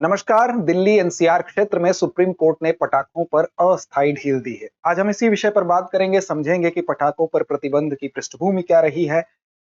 नमस्कार। दिल्ली एनसीआर क्षेत्र में सुप्रीम कोर्ट ने पटाखों पर अस्थायी ढील दी है। आज हम इसी विषय पर बात करेंगे, समझेंगे कि पटाखों पर प्रतिबंध की पृष्ठभूमि क्या रही है।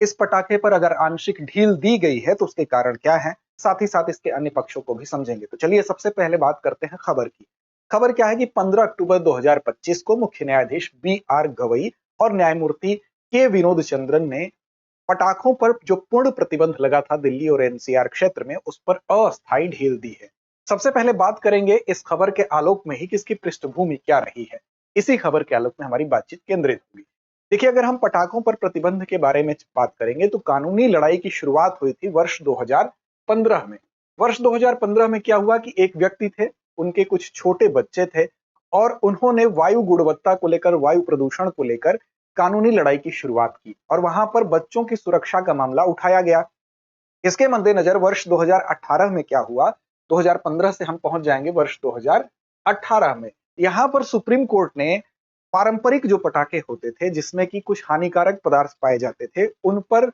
इस पटाखे पर अगर आंशिक ढील दी गई है तो उसके कारण क्या है, साथ ही साथ इसके अन्य पक्षों को भी समझेंगे। तो चलिए सबसे पहले बात करते हैं खबर की। खबर क्या है कि 15 अक्टूबर 2025 को मुख्य न्यायाधीश बी आर गवई और न्यायमूर्ति के विनोद चंद्रन ने पटाखों पर जो पूर्ण प्रतिबंध लगा था दिल्ली और एनसीआर क्षेत्र में, उस पर अस्थायी ढील दी है। सबसे पहले बात करेंगे इस खबर के आलोक में ही कि इसकी पृष्ठभूमि क्या रही है। इसी खबर के आलोक में हमारी बातचीत केंद्रित होगी। देखिए, अगर हम पटाखों पर प्रतिबंध के बारे में बात करेंगे तो कानूनी लड़ाई की शुरुआत हुई थी वर्ष 2015 में। वर्ष 2015 में क्या हुआ कि एक व्यक्ति थे, उनके कुछ छोटे बच्चे थे और उन्होंने वायु गुणवत्ता को लेकर, वायु प्रदूषण को लेकर कानूनी लड़ाई की शुरुआत की और वहां पर बच्चों की सुरक्षा का मामला उठाया गया। इसके मद्देनजर वर्ष 2018 में क्या हुआ, 2015 से हम पहुंच जाएंगे वर्ष 2018 में। यहां पर सुप्रीम कोर्ट ने पारंपरिक जो पटाखे होते थे जिसमें कि कुछ हानिकारक पदार्थ पाए जाते थे, उन पर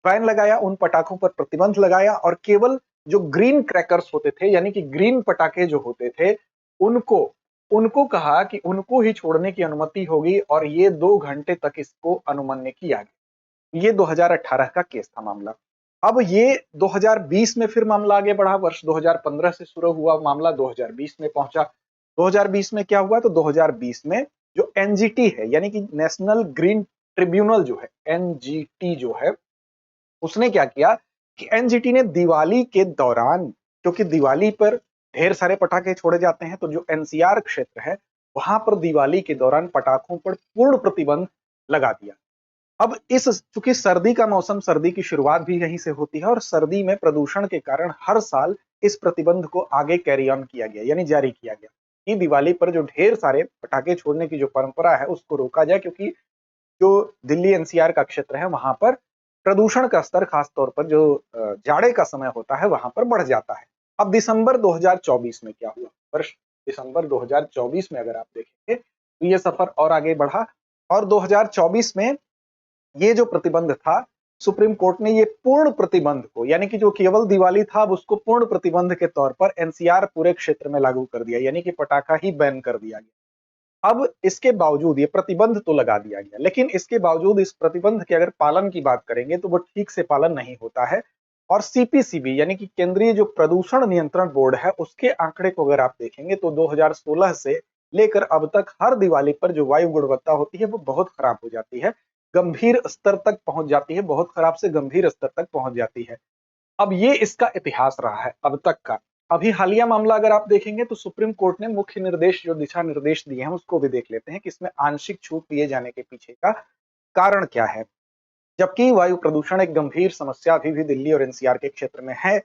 बैन लगाया, उन पटाखों पर प्रतिबंध लगाया और केवल जो ग्रीन क्रैकर्स होते थे, यानी कि ग्रीन पटाखे जो होते थे, उनको उनको कहा कि उनको ही छोड़ने की अनुमति होगी और ये 2 घंटे तक इसको अनुमन्य किया गया। ये 2018 का केस था मामला। अब ये 2020 में फिर मामला आगे बढ़ा। वर्ष 2015 से शुरू हुआ मामला 2020 में पहुंचा। 2020 में क्या हुआ, तो 2020 में जो एनजीटी है, यानी कि नेशनल ग्रीन ट्रिब्यूनल जो है, एनजीटी जो है, उसने क्या किया कि एनजीटी ने दिवाली के दौरान, क्योंकि दिवाली पर ढेर सारे पटाखे छोड़े जाते हैं, तो जो एनसीआर क्षेत्र है वहां पर दिवाली के दौरान पटाखों पर पूर्ण प्रतिबंध लगा दिया। अब इस चूंकि सर्दी का मौसम, सर्दी की शुरुआत भी यहीं से होती है और सर्दी में प्रदूषण के कारण हर साल इस प्रतिबंध को आगे कैरी ऑन किया गया, यानी जारी किया गया कि दिवाली पर जो ढेर सारे पटाखे छोड़ने की जो परंपरा है उसको रोका जाए, क्योंकि जो दिल्ली एनसीआर का क्षेत्र है वहां पर प्रदूषण का स्तर, खासतौर पर जो जाड़े का समय होता है वहां पर बढ़ जाता है। अब दिसंबर 2024 में क्या हुआ, वर्ष दिसंबर 2024 में अगर आप देखेंगे तो ये सफर और आगे बढ़ा और 2024 में ये जो प्रतिबंध था, सुप्रीम कोर्ट ने ये पूर्ण प्रतिबंध को, यानी कि जो केवल दिवाली था, अब उसको पूर्ण प्रतिबंध के तौर पर एनसीआर पूरे क्षेत्र में लागू कर दिया, यानी कि पटाखा ही बैन कर दिया गया। अब इसके बावजूद ये प्रतिबंध तो लगा दिया गया, लेकिन इसके बावजूद इस प्रतिबंध के अगर पालन की बात करेंगे तो वो ठीक से पालन नहीं होता है। और सीपीसीबी यानी कि केंद्रीय जो प्रदूषण नियंत्रण बोर्ड है, उसके आंकड़े को अगर आप देखेंगे तो 2016 से लेकर अब तक हर दिवाली पर जो वायु गुणवत्ता होती है वो बहुत खराब हो जाती है, गंभीर स्तर तक पहुंच जाती है, बहुत खराब से गंभीर स्तर तक पहुंच जाती है। अब ये इसका इतिहास रहा है अब तक का। अभी हालिया मामला अगर आप देखेंगे तो सुप्रीम कोर्ट ने मुख्य निर्देश, जो दिशा निर्देश दिए हैं, उसको भी देख लेते हैं कि इसमें आंशिक छूट दिए जाने के पीछे का कारण क्या है। जबकि वायु प्रदूषण एक गंभीर समस्या अभी भी दिल्ली और एनसीआर के क्षेत्र में है,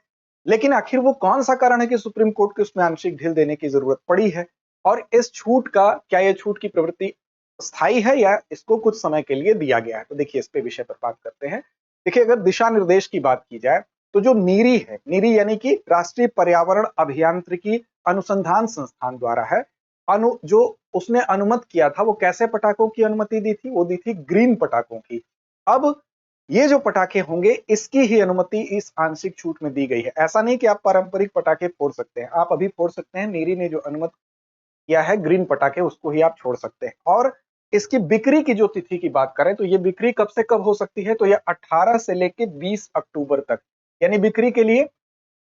लेकिन आखिर वो कौन सा कारण है कि सुप्रीम कोर्ट को उसमें आंशिक ढील देने की जरूरत पड़ी है, और इस छूट का क्या, ये छूट की प्रवृत्ति स्थायी है या इसको कुछ समय के लिए दिया गया है। तो देखिए, इस पे विषय पर बात करते हैं। देखिए, अगर दिशा निर्देश की बात की जाए तो जो नीरी है, नीरी यानी कि राष्ट्रीय पर्यावरण अभियांत्रिकी अनुसंधान संस्थान द्वारा है, जो उसने अनुमत किया था, वो कैसे पटाखों की अनुमति दी थी, वो दी थी ग्रीन पटाखों की। अब ये जो पटाखे होंगे इसकी ही अनुमति इस आंशिक छूट में दी गई है। ऐसा नहीं कि आप पारंपरिक पटाखे फोड़ सकते हैं, आप अभी फोड़ सकते हैं। नीरी ने जो अनुमत किया है ग्रीन पटाखे, उसको ही आप छोड़ सकते हैं। और इसकी बिक्री की जो तिथि की बात करें तो ये बिक्री कब से कब हो सकती है, तो ये 18 से लेके 20 अक्टूबर तक, यानी बिक्री के लिए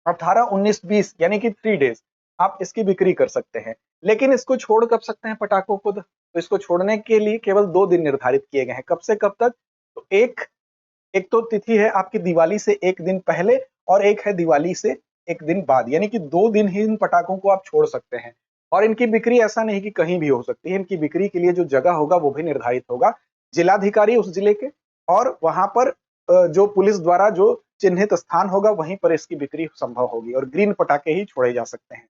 18, 19, 20 यानी कि 3 डेज आप इसकी बिक्री कर सकते हैं। लेकिन इसको छोड़ कब सकते हैं पटाखों को, तो इसको छोड़ने के लिए केवल 2 दिन निर्धारित किए गए हैं। कब से कब तक, तो एक एक तो तिथि है आपकी दिवाली से एक दिन पहले और एक है दिवाली से एक दिन बाद, यानी कि 2 दिन ही इन पटाखों को आप छोड़ सकते हैं। और इनकी बिक्री ऐसा नहीं कि कहीं भी हो सकती है, इनकी बिक्री के लिए जो जगह होगा वो भी निर्धारित होगा, जिलाधिकारी उस जिले के, और वहां पर जो पुलिस द्वारा जो चिन्हित स्थान होगा वहीं पर इसकी बिक्री संभव होगी और ग्रीन पटाखे ही छोड़े जा सकते हैं।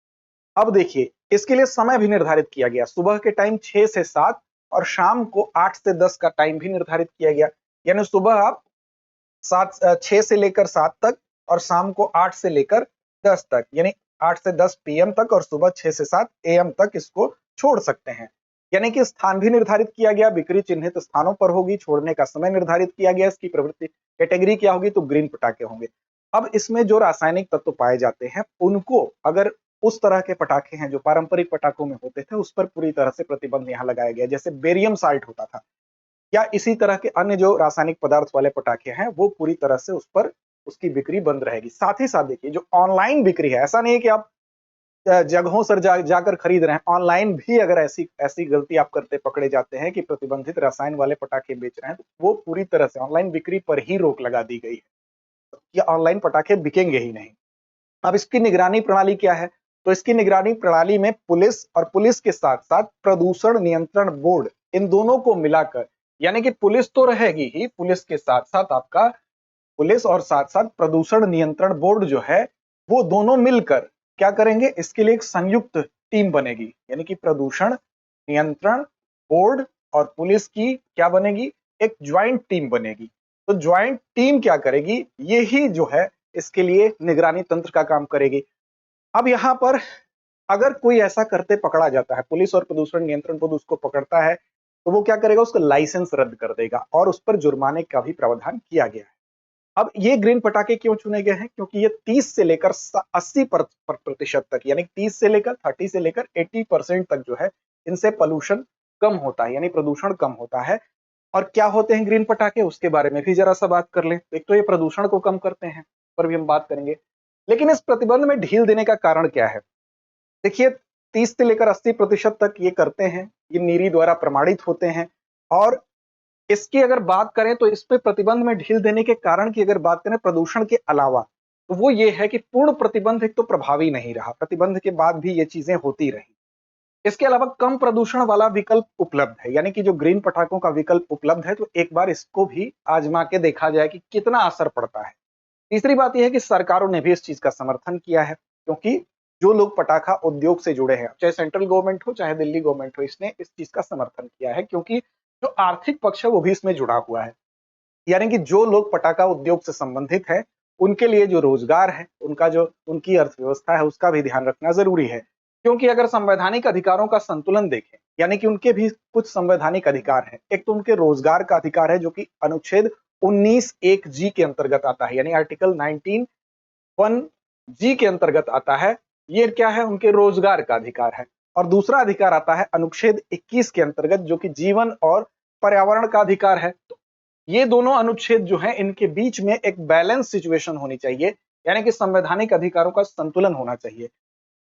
अब देखिए, इसके लिए समय भी निर्धारित किया गया, सुबह के टाइम 6 से 7 और शाम को 8 से 10 का टाइम भी निर्धारित किया गया। यानी सुबह आप 6 से लेकर 7 तक और शाम को 8 से लेकर 10 तक, यानी 8 से 10 पीएम तक और सुबह 6 से 7 एएम तक इसको छोड़ सकते हैं। यानी कि स्थान भी निर्धारित किया गया, बिक्री चिन्हित स्थानों पर होगी, छोड़ने का समय निर्धारित किया गया, इसकी प्रवृत्ति कैटेगरी क्या होगी, तो ग्रीन पटाखे होंगे। अब इसमें जो रासायनिक तत्व पाए जाते हैं उनको अगर उस तरह के पटाखे हैं जो पारंपरिक पटाखों में होते थे उस पर पूरी तरह से प्रतिबंध यहाँ लगाया गया, जैसे बेरियम साल्ट होता था या इसी तरह के अन्य जो रासायनिक पदार्थ वाले पटाखे हैं वो पूरी तरह से उस पर उसकी बिक्री बंद रहेगी। साथ ही साथ देखिए जो ऑनलाइन बिक्री है, ऐसा नहीं है कि आप जगहों पर जाकर खरीद रहे हैं, ऑनलाइन भी अगर ऐसी ऐसी गलती आप करते पकड़े जाते हैं कि प्रतिबंधित रसायन वाले पटाखे बेच रहे हैं तो वो पूरी तरह से ऑनलाइन बिक्री पर ही रोक लगा दी गई है कि ऑनलाइन पटाखे बिकेंगे ही नहीं। अब इसकी निगरानी प्रणाली क्या है? तो इसकी निगरानी प्रणाली में पुलिस और पुलिस के साथ-साथ प्रदूषण नियंत्रण बोर्ड, इन दोनों को मिलाकर, यानी कि पुलिस तो रहेगी ही, पुलिस के साथ-साथ आपका पुलिस और साथ-साथ प्रदूषण नियंत्रण बोर्ड जो है, वो दोनों मिलकर क्या करेंगे? इसके लिए एक संयुक्त टीम बनेगी, यानी कि प्रदूषण नियंत्रण बोर्ड और पुलिस की क्या बनेगी? एक ज्वाइंट टीम बनेगी। तो ज्वाइंट टीम क्या करेगी? ये ही जो है इसके लिए निगरानी तंत्र का काम करेगी। अब यहाँ पर अगर कोई ऐसा करते पकड़ा जाता है, पुलिस और प्रदूषण नियंत्रण बोर्ड उसको पकड़ता है, तो वो क्या करेगा? उसका लाइसेंस रद्द कर देगा और उस पर जुर्माने का भी प्रावधान किया गया है। अब ये ग्रीन पटाखे क्यों चुने गए हैं? क्योंकि ये 30 से लेकर 80% तक, यानी 30 से लेकर 30 से लेकर 80% तक जो है इनसे पॉल्यूशन कम होता है, यानी प्रदूषण कम होता है। और क्या होते हैं ग्रीन पटाखे, उसके बारे में भी जरा सा बात कर लें। एक तो ये प्रदूषण को कम करते हैं, पर भी हम बात करेंगे, लेकिन इस प्रतिबंध में ढील देने का कारण क्या है? देखिए 30 से लेकर 80% तक ये करते हैं, ये नीरी द्वारा प्रमाणित होते हैं। और इसकी अगर बात करें तो इस पे प्रतिबंध में ढील देने के कारण की अगर बात करें प्रदूषण के अलावा, तो वो ये है कि पूर्ण प्रतिबंध एक तो प्रभावी नहीं रहा, प्रतिबंध के बाद भी ये चीजें होती रही। इसके अलावा कम प्रदूषण वाला विकल्प उपलब्ध है, यानी कि जो ग्रीन पटाखों का विकल्प उपलब्ध है, तो एक बार इसको भी आजमा के देखा जाए कि कितना असर पड़ता है। तीसरी बात यह है कि सरकारों ने भी इस चीज का समर्थन किया है, क्योंकि जो लोग पटाखा उद्योग से जुड़े हैं, चाहे सेंट्रल गवर्नमेंट हो चाहे दिल्ली गवर्नमेंट हो, इसने इस चीज का समर्थन किया है, क्योंकि जो आर्थिक पक्ष है वो भी इसमें जुड़ा हुआ है। यानी कि जो लोग पटाखा उद्योग से संबंधित है उनके लिए जो रोजगार है, उनका जो उनकी अर्थव्यवस्था है, उसका भी ध्यान रखना जरूरी है। क्योंकि अगर संवैधानिक अधिकारों का संतुलन देखें, यानी कि उनके भी कुछ संवैधानिक अधिकार हैं। एक तो उनके रोजगार का अधिकार है जो कि अनुच्छेद 19(1) जी के अंतर्गत आता है, यानी आर्टिकल 19(1) जी के अंतर्गत आता है। ये क्या है? उनके रोजगार का अधिकार है। और दूसरा अधिकार आता है अनुच्छेद 21 के अंतर्गत, जो कि जीवन और पर्यावरण का अधिकार है। तो ये दोनों अनुच्छेद जो है, इनके बीच में एक बैलेंस सिचुएशन होनी चाहिए, यानी कि संवैधानिक अधिकारों का संतुलन होना चाहिए।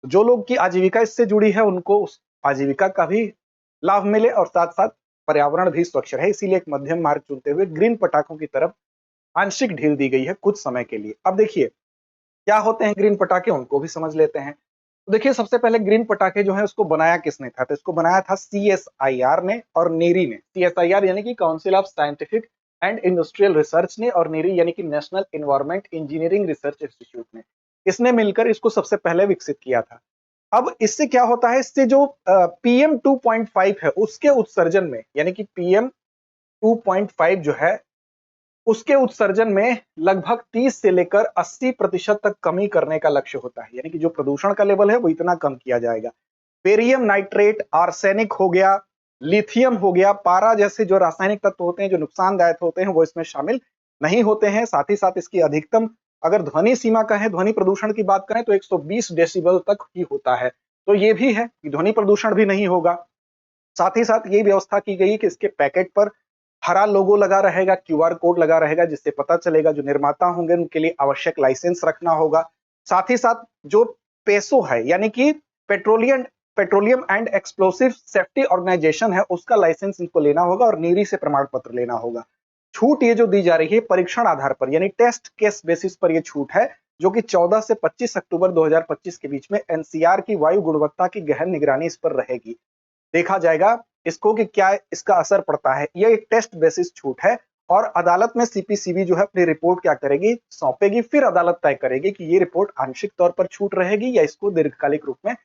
जो लोग की आजीविका इससे जुड़ी है उनको उस आजीविका का भी लाभ मिले और साथ साथ पर्यावरण भी स्वच्छ रहे। इसीलिए एक मध्यम मार्ग चुनते हुए ग्रीन पटाखों की तरफ आंशिक ढील दी गई है कुछ समय के लिए। अब देखिए क्या होते हैं ग्रीन पटाखे, उनको भी समझ लेते हैं। तो देखिए सबसे पहले ग्रीन पटाखे जो है उसको बनाया किसने था? तो इसको बनाया था CSIR ने और नेरी ने। CSIR यानी कि council of scientific and industrial research ने, और नेरी यानी कि national environment engineering research institute ने, इसने मिलकर इसको सबसे पहले विकसित किया था। अब इससे क्या होता है? इससे जो PM 2.5 है उसके उत्सर्जन में, यानी कि PM 2.5 जो है उसके उत्सर्जन में लगभग 30 से लेकर 80% तक कमी करने का लक्ष्य होता है, यानी कि जो प्रदूषण का लेवल है वो इतना कम किया जाएगा। बेरियम नाइट्रेट, आर्सेनिक हो गया, लिथियम हो गया, पारा जैसे जो रासायनिक तत्व होते हैं जो नुकसानदायक होते हैं वो इसमें शामिल नहीं होते हैं। साथ ही साथ इसकी अधिकतम अगर ध्वनि सीमा का है, ध्वनि प्रदूषण की बात करें तो 120 डेसिबल तक ही होता है। तो ये भी है कि ध्वनि प्रदूषण भी नहीं होगा। साथ ही साथ ये व्यवस्था की गई कि इसके पैकेट पर हरा लोगो लगा रहेगा, QR कोड लगा रहेगा, जिससे पता चलेगा। जो निर्माता होंगे उनके लिए आवश्यक लाइसेंस रखना होगा। साथ ही साथ जो पेसो है, यानी कि petroleum and explosive safety organisation है, उसका लाइसेंस इनको लेना होगा और नीरी से प्रमाण पत्र लेना होगा। छूट ये जो दी जा रही है परीक्षण आधार पर, यानी टेस्ट केस बेसिस पर ये छूट है, जो कि 14 से 25 अक्टूबर 2025 के बीच में NCR की वायु गुणवत्ता की गहन निगरानी इस पर रहेगी। देखा जाएगा इसको कि क्या इसका असर पड़ता है। यह एक टेस्ट बेसिस छूट है और अदालत में CPCB जो है अपनी रिपोर्ट क्या करेगी? सौंपेगी। फिर अदालत तय करेगी कि ये रिपोर्ट आंशिक तौर पर छूट रहेगी या इसको दीर्घकालिक रूप में,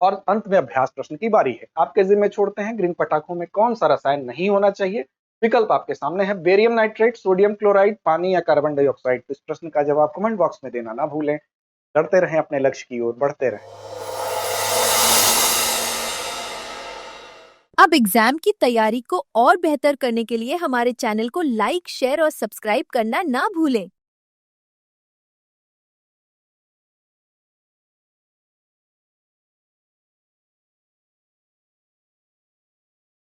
और अंत में अभ्यास प्रश्न की बारी है। आपके जिम्मे छोड़ते हैं ग्रीन पटाखों में कौन सा रसायन नहीं होना चाहिए। विकल्प आपके सामने है, बेरियम नाइट्रेट, सोडियम क्लोराइड, पानी या कार्बन डाइऑक्साइड। तो इस प्रश्न का जवाब कमेंट बॉक्स में देना ना भूलें। लड़ते रहें, अपने लक्ष्य की ओर बढ़ते रहें। अब एग्जाम की तैयारी को और बेहतर करने के लिए हमारे चैनल को लाइक, शेयर और सब्सक्राइब करना ना भूलें।